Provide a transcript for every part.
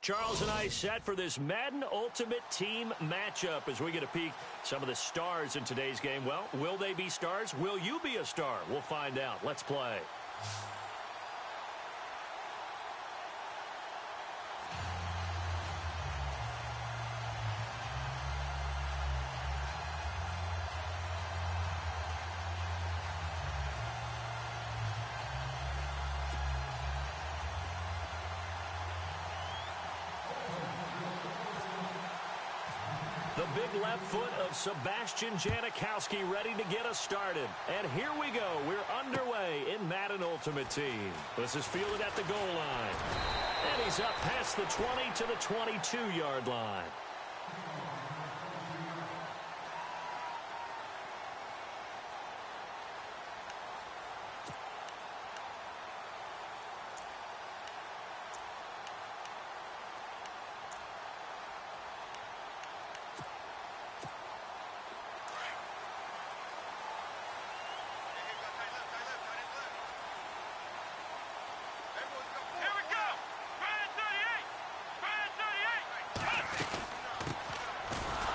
Charles and I set for this Madden Ultimate Team matchup as we get a peek some of the stars in today's game. Well, will they be stars? Will you be a star? We'll find out. Let's play. The big left foot of Sebastian Janikowski ready to get us started. And here we go. We're underway in Madden Ultimate Team. This is fielded at the goal line. And he's up past the 20 to the 22-yard line.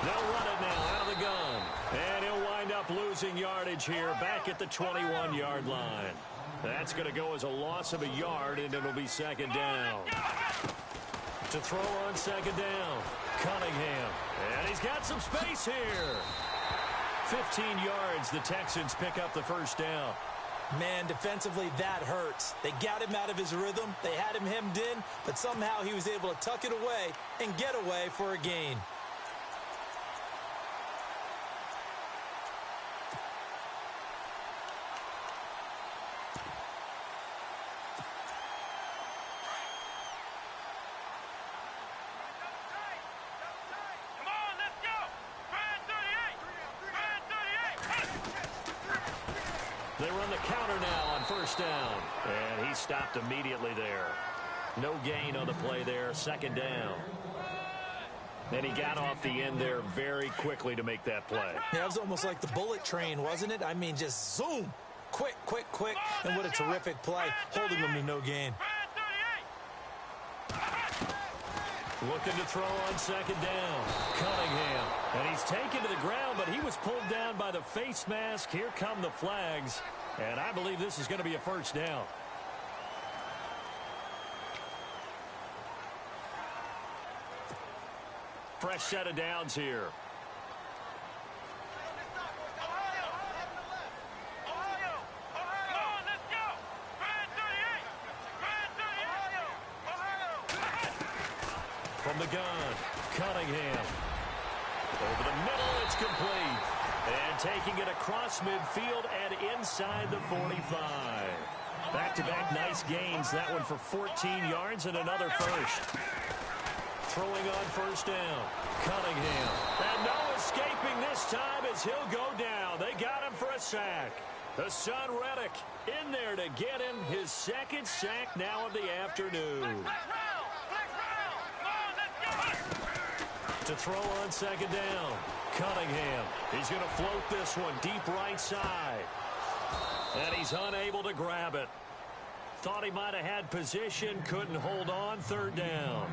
They'll run it now out of the gun. And he'll wind up losing yardage here back at the 21-yard line. That's going to go as a loss of a yard, and it'll be second down. To throw on second down, Cunningham. And he's got some space here. 15 yards, the Texans pick up the first down. Man, defensively, that hurts. They got him out of his rhythm. They had him hemmed in, but somehow he was able to tuck it away and get away for a gain. They run the counter now on first down. And he stopped immediately there. No gain on the play there. Second down. And he got off the end there very quickly to make that play. Yeah, it was almost like the bullet train, wasn't it? I mean, just zoom. Quick, quick, quick. And what a terrific play, holding them to no gain. Looking to throw on second down. Cunningham. And he's taken to the ground, but he was pulled down by the face mask. Here come the flags. And I believe this is going to be a first down. Fresh set of downs here. From the gun, Cunningham. Over the middle, it's complete. And taking it across midfield and inside the 45. Back-to-back nice gains. That one for 14 yards and another first. Throwing on first down, Cunningham. And no escaping this time as he'll go down. They got him for a sack. The son Reddick in there to get him his second sack now of the afternoon. To throw on second down, Cunningham. He's going to float this one deep right side. And he's unable to grab it. Thought he might have had position, couldn't hold on. Third down.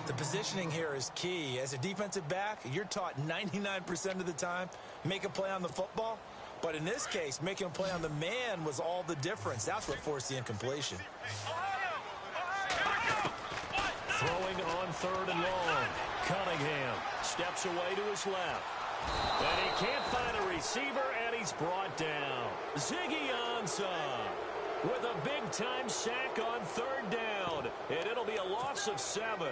The positioning here is key. As a defensive back, you're taught 99% of the time, make a play on the football. But in this case, making a play on the man was all the difference. That's what forced the incompletion. Throwing on third and long. Cunningham steps away to his left. And he can't find a receiver, and he's brought down. Ziggy Ansah with a big-time sack on third down. And it'll be a loss of 7.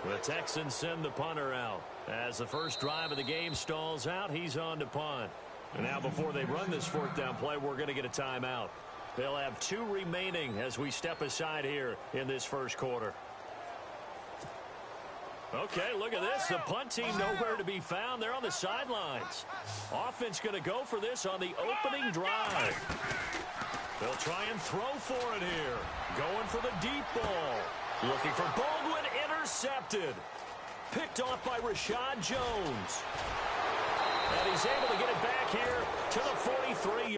The Texans send the punter out. As the first drive of the game stalls out, he's on to punt. And now before they run this fourth down play, we're going to get a timeout. They'll have 2 remaining as we step aside here in this first quarter. Okay, look at this. The punt team nowhere to be found. They're on the sidelines. Offense going to go for this on the opening drive. They'll try and throw for it here. Going for the deep ball. Looking for Baldwin, intercepted. Picked off by Rashad Jones. And he's able to get it back here to the 43.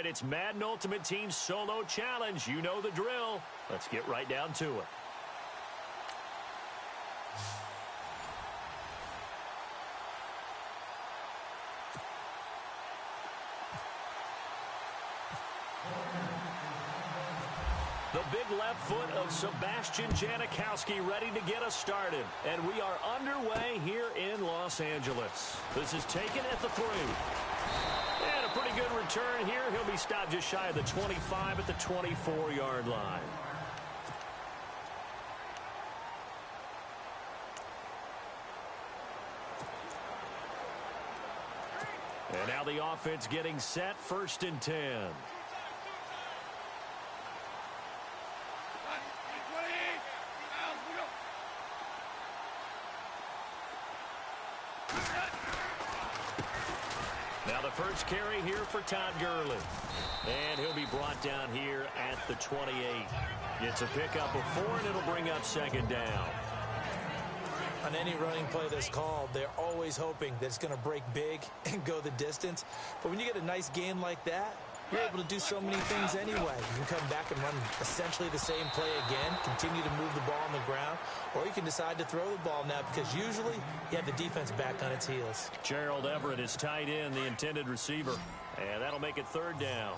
right, it's Madden Ultimate Team Solo Challenge. You know the drill. Let's get right down to it. The big left foot of Sebastian Janikowski ready to get us started. And we are underway here in Los Angeles. This is taken at the 3. And a pretty good return here. He'll be stopped just shy of the 25 at the 24-yard line. And now the offense getting set, 1st and 10. Now the first carry here for Todd Gurley. And he'll be brought down here at the 28. It's a pickup of 4, and it'll bring up 2nd down. On any running play that's called, they're always hoping that it's going to break big and go the distance. But when you get a nice gain like that, you're able to do so many things anyway. You can come back and run essentially the same play again, continue to move the ball on the ground, or you can decide to throw the ball now because usually you have the defense back on its heels. Gerald Everett is tight end, the intended receiver, and that'll make it 3rd down.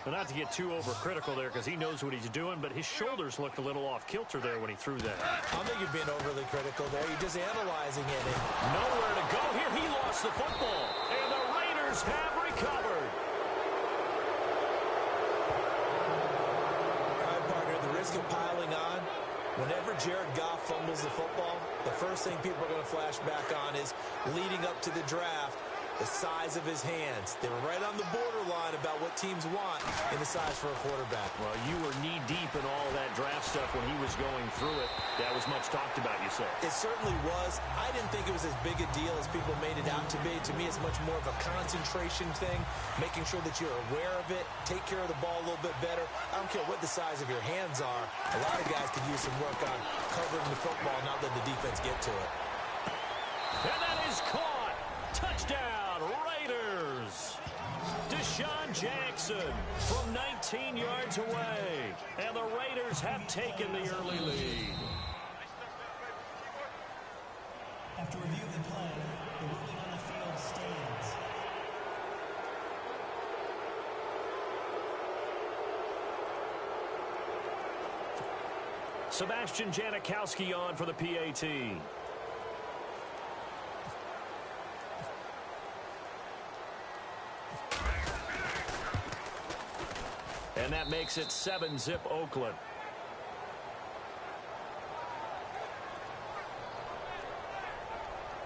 But not to get too overcritical there because he knows what he's doing, but his shoulders looked a little off kilter there when he threw that. I don't think you're being overly critical there. You're just analyzing it. Nowhere to go here. He lost the football, and the Raiders have recovered. Of piling on, whenever Jared Goff fumbles the football, the first thing people are going to flash back on is leading up to the draft, the size of his hands. They were right on the borderline about what teams want in the size for a quarterback. Well, you were knee-deep in all that draft stuff when he was going through it. That was much talked about, you said. It certainly was. I didn't think it was as big a deal as people made it out to be. To me, it's much more of a concentration thing, making sure that you're aware of it, take care of the ball a little bit better. I don't care what the size of your hands are. A lot of guys could use some work on covering the football, not letting the defense get to it. And that is caught. Touchdown, Raiders. Deshaun Jackson from 19 yards away. And the Raiders have taken the early lead. After review of the play, the ruling on the field stands. Sebastian Janikowski on for the PAT. And that makes it 7-zip Oakland.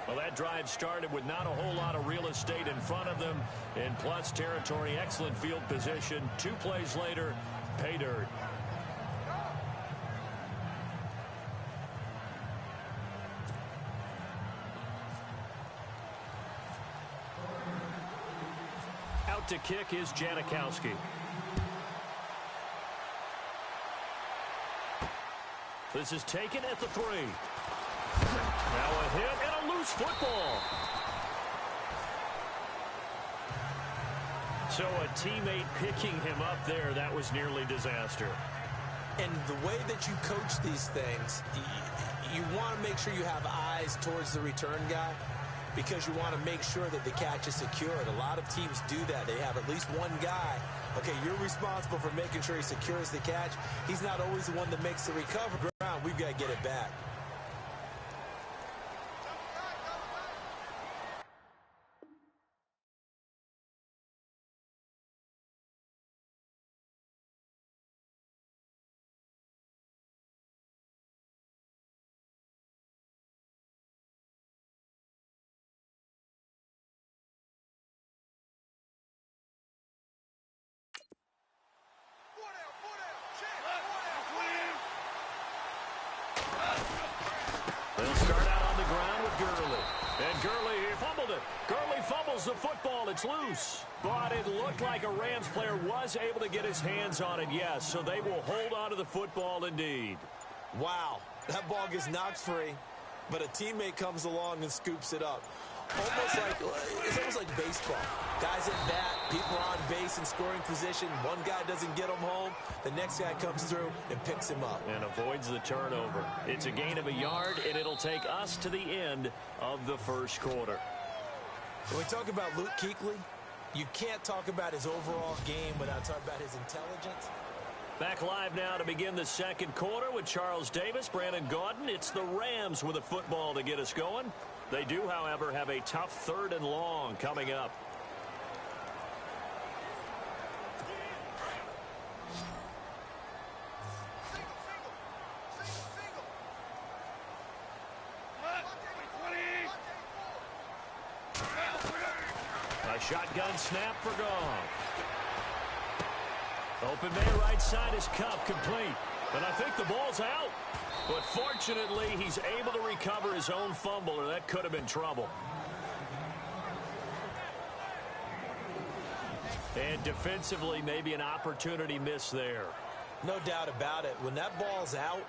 Well, that drive started with not a whole lot of real estate in front of them. In plus territory, excellent field position. 2 plays later, pay dirt. Out to kick is Janikowski. This is taken at the 3. Now a hit and a loose football. So a teammate picking him up there, that was nearly disaster. And the way that you coach these things, you want to make sure you have eyes towards the return guy because you want to make sure that the catch is secured. A lot of teams do that. They have at least one guy. Okay, you're responsible for making sure he secures the catch. He's not always the one that makes the recovery. We've got to get it back. They'll start out on the ground with Gurley. And Gurley fumbled it. Gurley fumbles the football. It's loose. But it looked like a Rams player was able to get his hands on it, yes. So they will hold on to the football indeed. Wow, that ball gets knocked free, but a teammate comes along and scoops it up. It's almost like baseball. Guys at bat, people are on base in scoring position. One guy doesn't get him home. The next guy comes through and picks him up. And avoids the turnover. It's a gain of a yard, and it'll take us to the end of the first quarter. When we talk about Luke Kuechly, you can't talk about his overall game without talking about his intelligence. Back live now to begin the second quarter with Charles Davis, Brandon Gaudin. It's the Rams with a football to get us going. They do, however, have a tough 3rd and long coming up. A shotgun snap for Goff. Open man right side is Cup complete. And I think the ball's out. But fortunately, he's able to recover his own fumble, or that could have been trouble. And defensively, maybe an opportunity miss there. No doubt about it. When that ball's out,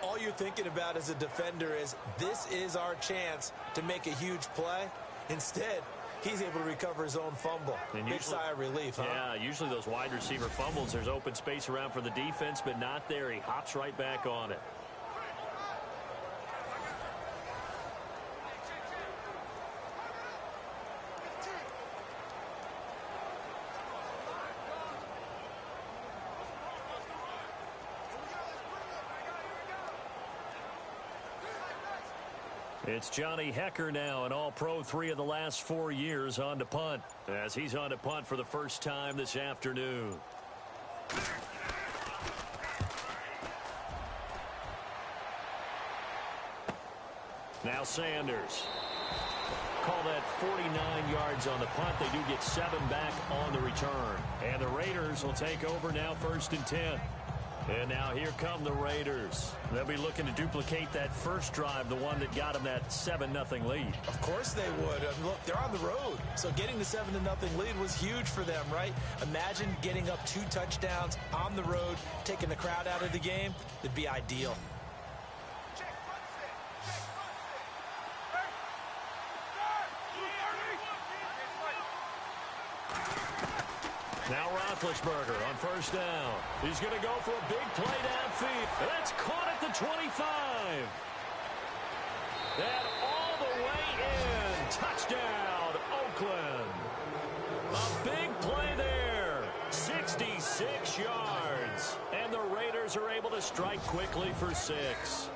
all you're thinking about as a defender is, this is our chance to make a huge play. Instead, he's able to recover his own fumble. Big sigh of relief, huh? Yeah, usually those wide receiver fumbles, there's open space around for the defense, but not there. He hops right back on it. It's Johnny Hecker now, an All-Pro 3 of the last 4 years, on to punt, as he's on to punt for the first time this afternoon. Now Sanders. Call that 49 yards on the punt. They do get 7 back on the return. And the Raiders will take over now, 1st and 10. And now here come the Raiders. They'll be looking to duplicate that first drive, the one that got them that 7-0 lead. Of course they would. Look, they're on the road. So getting the 7-0 lead was huge for them, right? Imagine getting up 2 touchdowns on the road, taking the crowd out of the game. It'd be ideal. Now Roethlisberger on 1st down. He's going to go for a big play downfield. That's caught at the 25. And all the way in. Touchdown, Oakland. A big play there. 66 yards. And the Raiders are able to strike quickly for 6.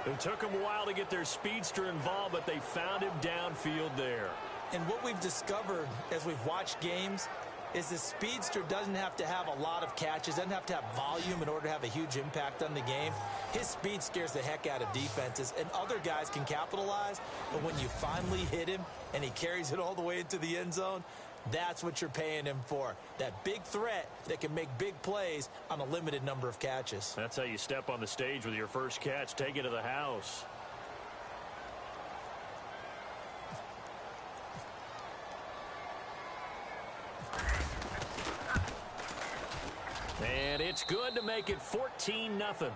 It took them a while to get their speedster involved, but they found him downfield there. And what we've discovered as we've watched games is the speedster doesn't have to have a lot of catches, doesn't have to have volume in order to have a huge impact on the game. His speed scares the heck out of defenses, and other guys can capitalize, but when you finally hit him and he carries it all the way into the end zone, that's what you're paying him for. That big threat that can make big plays on a limited number of catches. That's how you step on the stage with your first catch. Take it to the house. And it's good to make it 14-0.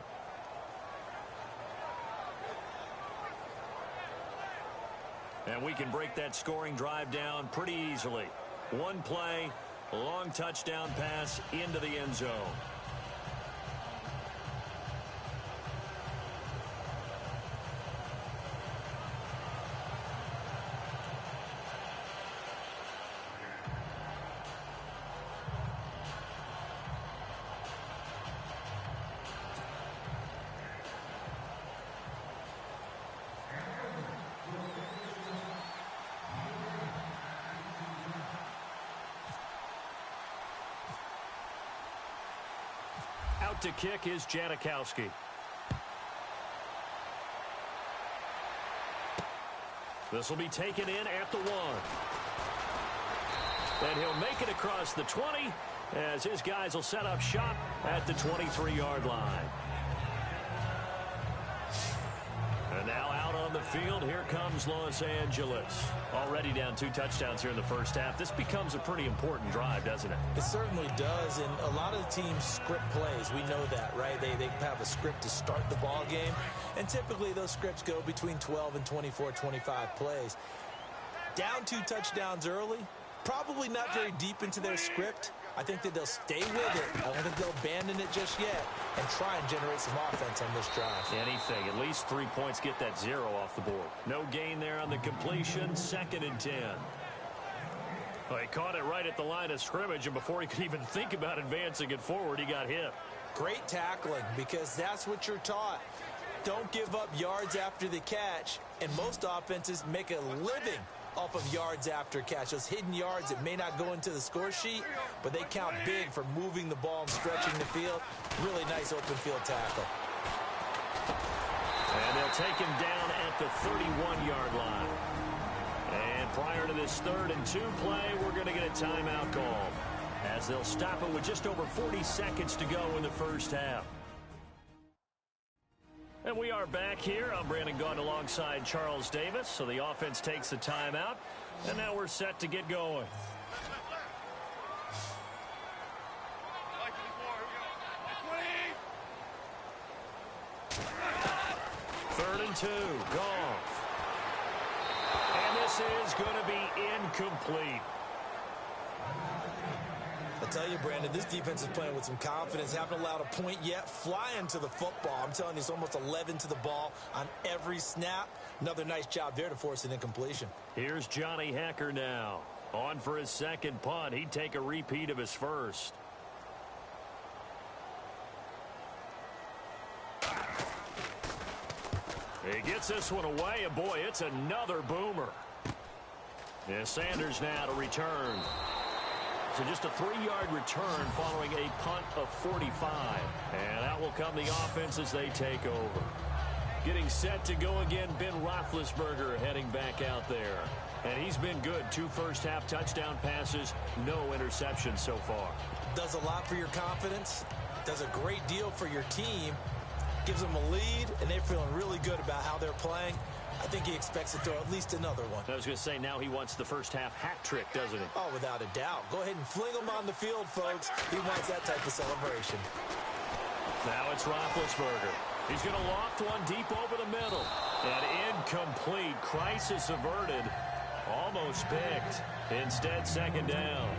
And we can break that scoring drive down pretty easily. One play, long touchdown pass into the end zone. Out to kick is Janikowski. This will be taken in at the 1. And he'll make it across the 20 as his guys will set up shop at the 23-yard line. And now out on the field, here comes Los Angeles. Already down 2 touchdowns here in the first half. This becomes a pretty important drive, doesn't it? It certainly does, and a lot of the teams script plays. We know that, right? They have a script to start the ball game, and typically those scripts go between 12 and 24, 25 plays. Down 2 touchdowns early, probably not very deep into their script. I think that they'll stay with it. I don't think they'll abandon it just yet and try and generate some offense on this drive. Anything. At least 3 points get that 0 off the board. No gain there on the completion. 2nd and 10. Well, he caught it right at the line of scrimmage, and before he could even think about advancing it forward, he got hit. Great tackling, because that's what you're taught. Don't give up yards after the catch, and most offenses make a living off of yards after catch. Those hidden yards that may not go into the score sheet, but they count big for moving the ball and stretching the field. Really nice open field tackle. And they'll take him down at the 31-yard line. And prior to this 3rd and 2 play, we're going to get a timeout call, as they'll stop it with just over 40 seconds to go in the first half. And we are back here. I'm Brandon Gaudin alongside Charles Davis. So the offense takes the timeout, and now we're set to get going. Third and 2, Goff. And this is going to be incomplete. I tell you, Brandon, this defense is playing with some confidence. Haven't allowed a point yet. Flying to the football. I'm telling you, it's almost 11 to the ball on every snap. Another nice job there to force an incompletion. Here's Johnny Hecker now. On for his 2nd punt. He'd take a repeat of his first. He gets this one away, and boy, it's another boomer. Yeah, Sanders now to return. So just a 3-yard return following a punt of 45. And that will come the offense as they take over. Getting set to go again, Ben Roethlisberger heading back out there. And he's been good. 2 first-half touchdown passes, no interceptions so far. Does a lot for your confidence. Does a great deal for your team. Gives them a lead, and they're feeling really good about how they're playing. I think he expects to throw at least another one. I was going to say, now he wants the first-half hat trick, doesn't he? Oh, without a doubt. Go ahead and fling him on the field, folks. He wants that type of celebration. Now it's Roethlisberger. He's going to loft one deep over the middle. And incomplete. Crisis averted. Almost picked. Instead, 2nd down.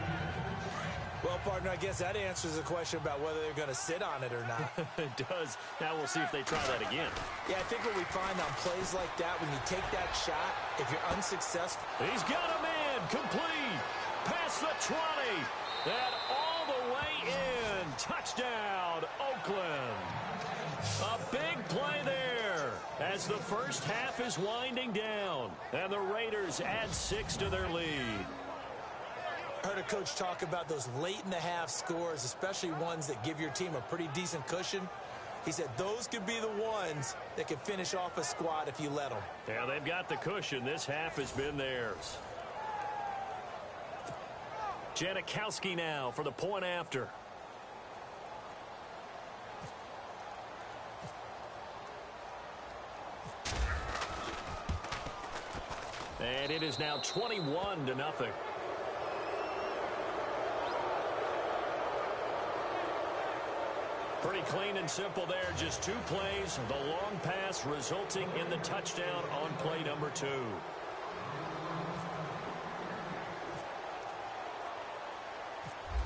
Well, partner, I guess that answers the question about whether they're going to sit on it or not. It does. Now we'll see if they try that again. Yeah, I think what we find on plays like that, when you take that shot, if you're unsuccessful. He's got a man. Complete. Past the 20. And all the way in. Touchdown, Oakland. A big play there as the first half is winding down. And the Raiders add 6 to their lead. Heard a coach talk about those late-in-the-half scores, especially ones that give your team a pretty decent cushion. He said those could be the ones that can finish off a squad if you let them. Yeah, they've got the cushion. This half has been theirs. Janikowski now for the point after. And it is now 21-0. Pretty clean and simple there. Just 2 plays. The long pass resulting in the touchdown on play number 2.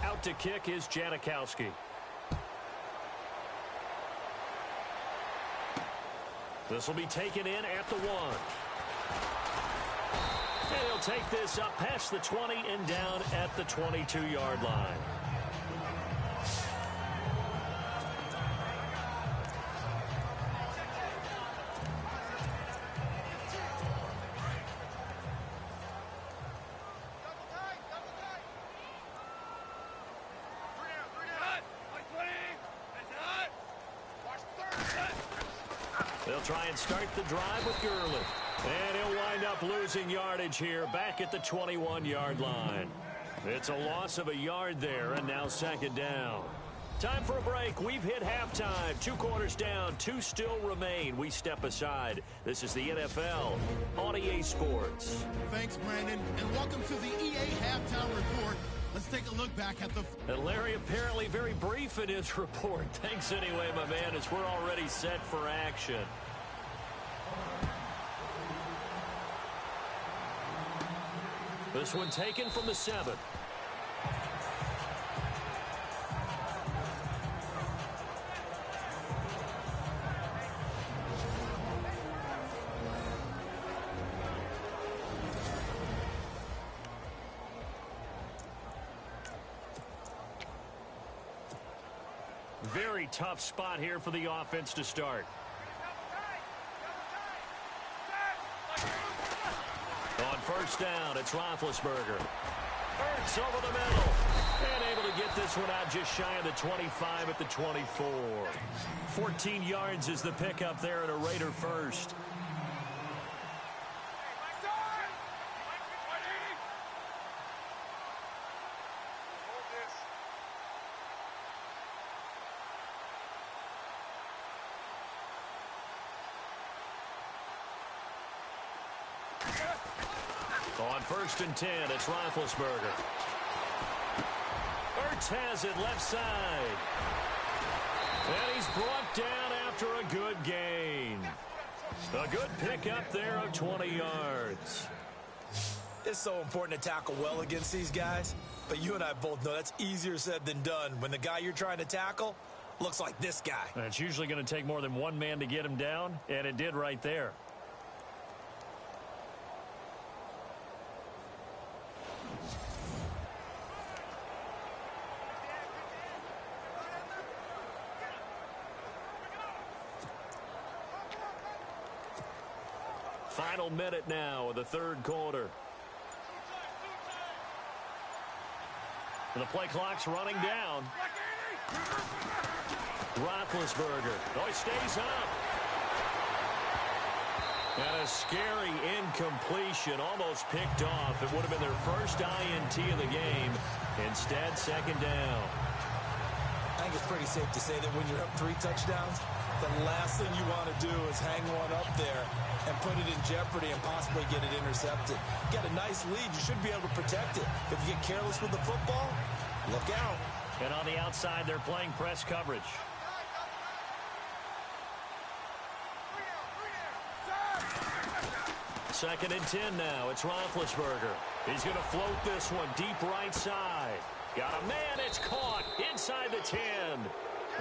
Out to kick is Janikowski. This will be taken in at the 1. And he'll take this up past the 20 and down at the 22-yard line. They'll try and start the drive with Gurley. And he'll wind up losing yardage here back at the 21-yard line. It's a loss of a yard there, and now 2nd down. Time for a break. We've hit halftime. 2 quarters down. 2 still remain. We step aside. This is the NFL on EA Sports. Thanks, Brandon, and welcome to the EA Halftime Report. Let's take a look back at the... And Larry apparently very brief in his report. Thanks anyway, my man, as we're already set for action. This one taken from the 7. Very tough spot here for the offense to start. On first down, it's Roethlisberger. Ertz over the middle. And able to get this one out just shy of the 25 at the 24. 14 yards is the pickup there at a Raider first. On first and 10, it's Roethlisberger. Ertz has it left side. And he's brought down after a good gain. A good pickup there of 20 yards. It's so important to tackle well against these guys, but you and I both know that's easier said than done when the guy you're trying to tackle looks like this guy. And it's usually going to take more than one man to get him down, and it did right there. Final minute now of the third quarter. And the play clock's running down. Roethlisberger. Oh, he stays up. And a scary incompletion, almost picked off. It would have been their first INT of the game. Instead, second down. I think it's pretty safe to say that when you're up 3 touchdowns, the last thing you want to do is hang one up there and put it in jeopardy and possibly get it intercepted. You got a nice lead. You should be able to protect it. If you get careless with the football, look out. And on the outside, they're playing press coverage. Second and 10 now. It's Roethlisberger. He's going to float this one deep right side. Got a man. It's caught inside the 10.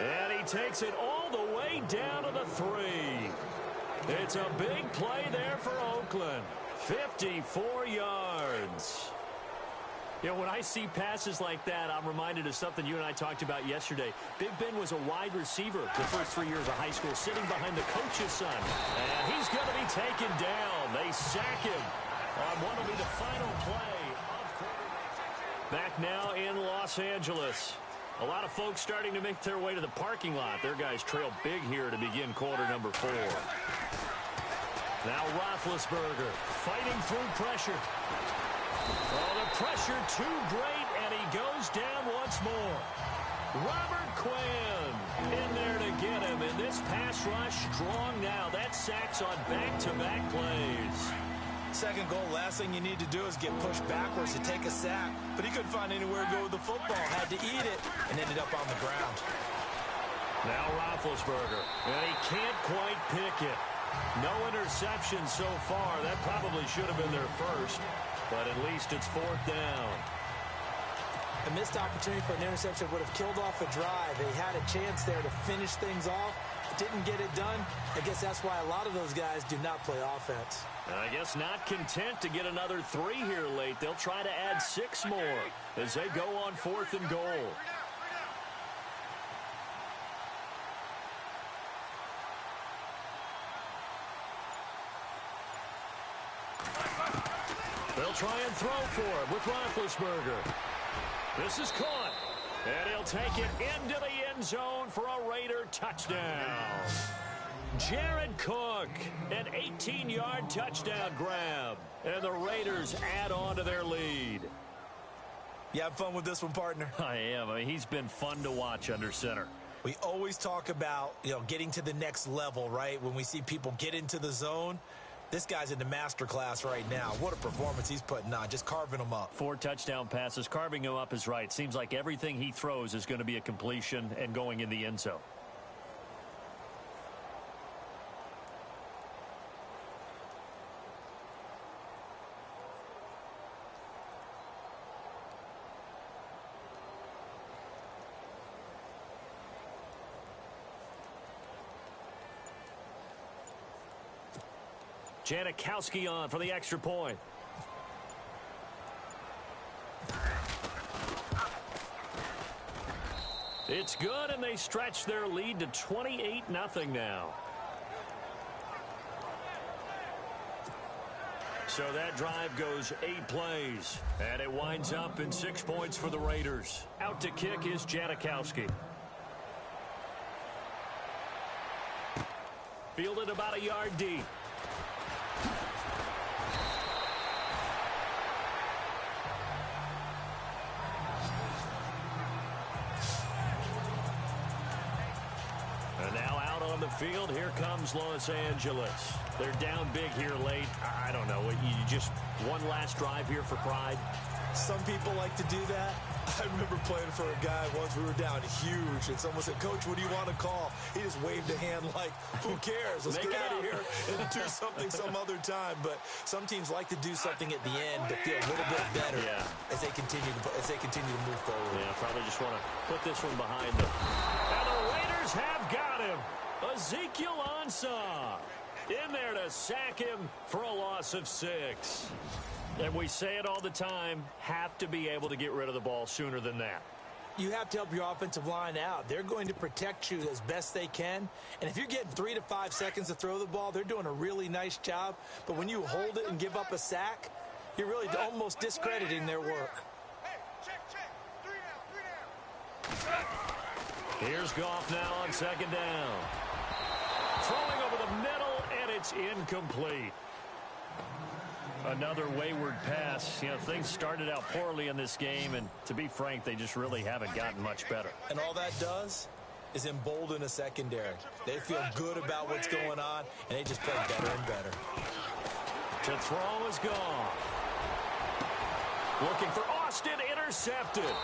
And he takes it all the way down to the 3. It's a big play there for Oakland. 54 yards. You know, when I see passes like that, I'm reminded of something you and I talked about yesterday. Big Ben was a wide receiver the first 3 years of high school, sitting behind the coach's son. And he's going to be taken down. They sack him on what will be the final play of quarterback. Back now in Los Angeles. A lot of folks starting to make their way to the parking lot. Their guys trail big here to begin quarter number 4. Now Roethlisberger fighting through pressure. Oh, the pressure too great, and he goes down once more. Robert Quinn in there to get him, and this pass rush strong now. That sacks on back-to-back plays. Second goal, last thing you need to do is get pushed backwards to take a sack. But he couldn't find anywhere to go with the football. Had to eat it and ended up on the ground. Now Roethlisberger, and he can't quite pick it. No interception so far. That probably should have been their first, but at least it's fourth down. A missed opportunity for an interception would have killed off a drive. They had a chance there to finish things off. Didn't get it done. I guess that's why a lot of those guys do not play offense. I guess not content to get another 3 here late. They'll try to add 6 more as they go on 4th and goal. They'll try and throw for him with Roethlisberger. This is caught. And he'll take it into the end zone for a Raider touchdown. Jared Cook, an 18-yard touchdown grab. And the Raiders add on to their lead. You have fun with this one, partner? I am. I mean, he's been fun to watch under center. We always talk about, getting to the next level, right? When we see people get into the zone. This guy's in the master class right now. What a performance he's putting on, just carving them up. 4 touchdown passes. Carving him up is right. Seems like everything he throws is going to be a completion and going in the end zone. Janikowski on for the extra point. It's good, and they stretch their lead to 28-0 now. So that drive goes 8 plays, and it winds up in 6 points for the Raiders. Out to kick is Janikowski. Fielded about a yard deep. And now out on the field, here comes Los Angeles. They're down big here late. I don't know. You just one last drive here for pride. Some people like to do that. I remember playing for a guy once. We were down huge, and someone said, "Coach, what do you want to call?" He just waved a hand like, "Who cares? Let's get out of here and do something some other time." But some teams like to do something at the end to feel a little bit better as they continue to move forward. Yeah, probably just want to put this one behind them. And the Raiders have got him. Ezekiel Ansah in there to sack him for a loss of 6. And we say it all the time, have to be able to get rid of the ball sooner than that. You have to help your offensive line out. They're going to protect you as best they can. And if you're getting 3 to 5 seconds to throw the ball, they're doing a really nice job. But when you hold it and give up a sack, you're really almost discrediting their work. Here's Goff now on 2nd down. Throwing over the middle, and it's incomplete. Another wayward pass. You know, things started out poorly in this game, and to be frank, they just really haven't gotten much better. And all that does is embolden a secondary. They feel good about what's going on, and they just play better and better. To throw is gone. Looking for Austin, intercepted.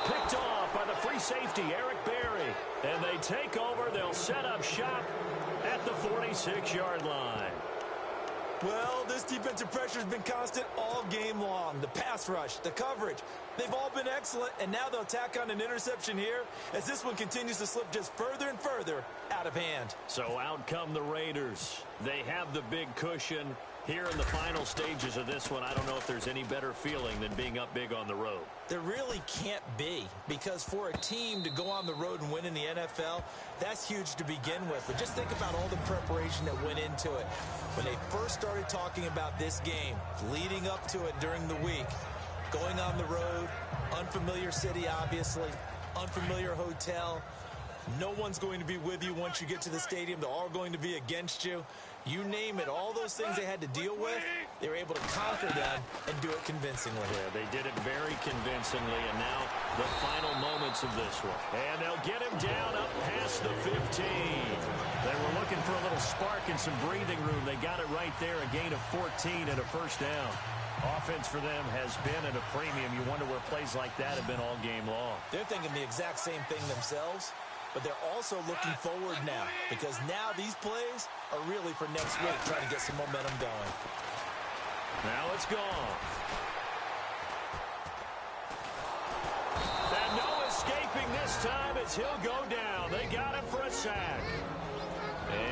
Picked off by the free safety, Eric Berry. And they take over. They'll set up shop at the 46-yard line. Well, this defensive pressure has been constant all game long. The pass rush, the coverage, they've all been excellent, and now they'll tack on an interception here as this one continues to slip just further and further out of hand. So out come the Raiders. They have the big cushion. Here in the final stages of this one, I don't know if there's any better feeling than being up big on the road. There really can't be, because for a team to go on the road and win in the NFL, that's huge to begin with. But just think about all the preparation that went into it. When they first started talking about this game, leading up to it during the week, going on the road, unfamiliar city, obviously, unfamiliar hotel. No one's going to be with you once you get to the stadium. They're all going to be against you. You name it, all those things they had to deal with, they were able to conquer them and do it convincingly. Yeah, they did it very convincingly, and now the final moments of this one. And they'll get him down up past the 15. They were looking for a little spark and some breathing room. They got it right there, a gain of 14 and a first down. Offense for them has been at a premium. You wonder where plays like that have been all game long. They're thinking the exact same thing themselves. But they're also looking forward now, because now these plays are really for next week, trying to get some momentum going. Now it's gone. And no escaping this time as he'll go down. They got him for a sack.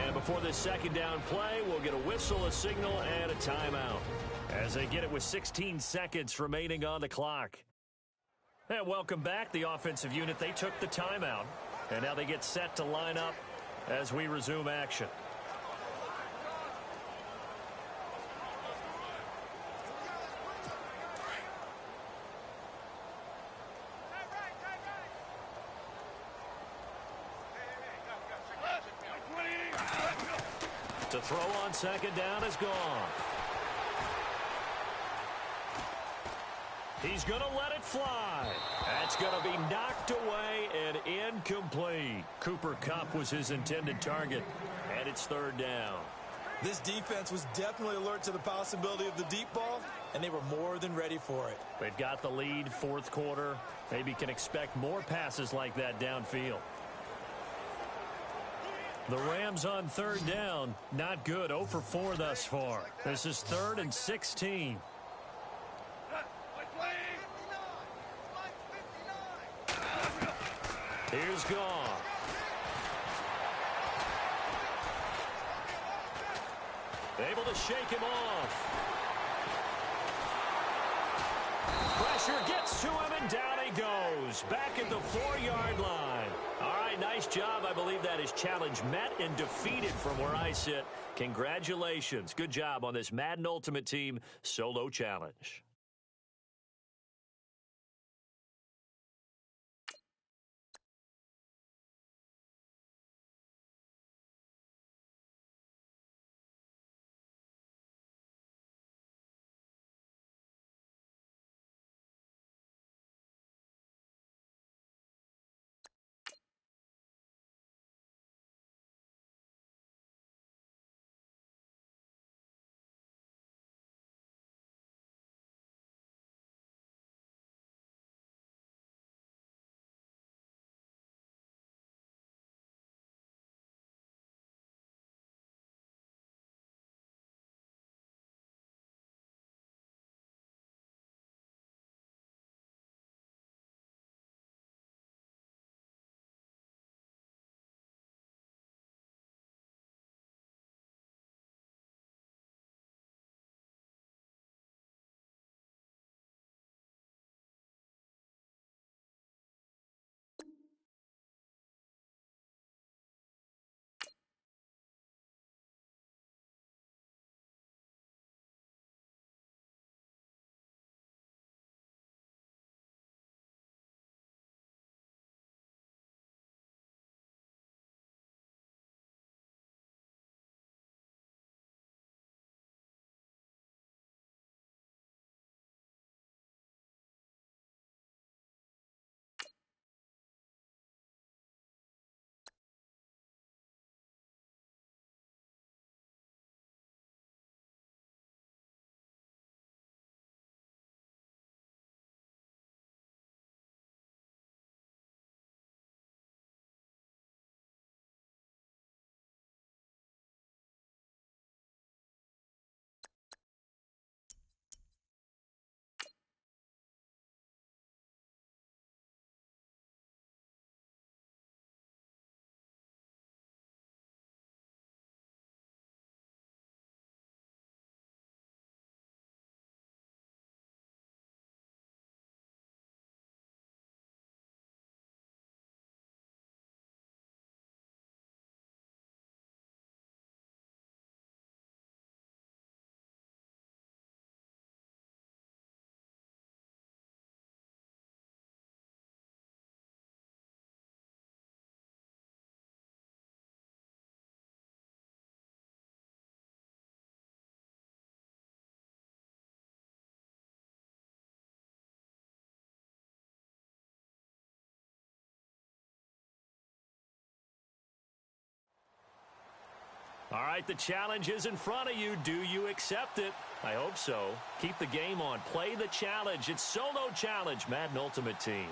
And before this 2nd down play, we'll get a whistle, a signal, and a timeout as they get it with 16 seconds remaining on the clock. And welcome back, the offensive unit. They took the timeout. And now they get set to line up as we resume action. To throw on 2nd down is gone. He's going to let it fly. That's going to be knocked away and incomplete. Cooper Kupp was his intended target, and it's 3rd down. This defense was definitely alert to the possibility of the deep ball, and they were more than ready for it. They've got the lead, 4th quarter. Maybe can expect more passes like that downfield. The Rams on 3rd down. Not good. 0 for 4 thus far. This is 3rd and 16. Here's Goff. Able to shake him off. Pressure gets to him, and down he goes. Back at the 4-yard line. All right, nice job. I believe that is challenge met and defeated from where I sit. Congratulations. Good job on this Madden Ultimate Team solo challenge. All right, the challenge is in front of you. Do you accept it? I hope so. Keep the game on. Play the challenge. It's solo challenge, Madden Ultimate Team.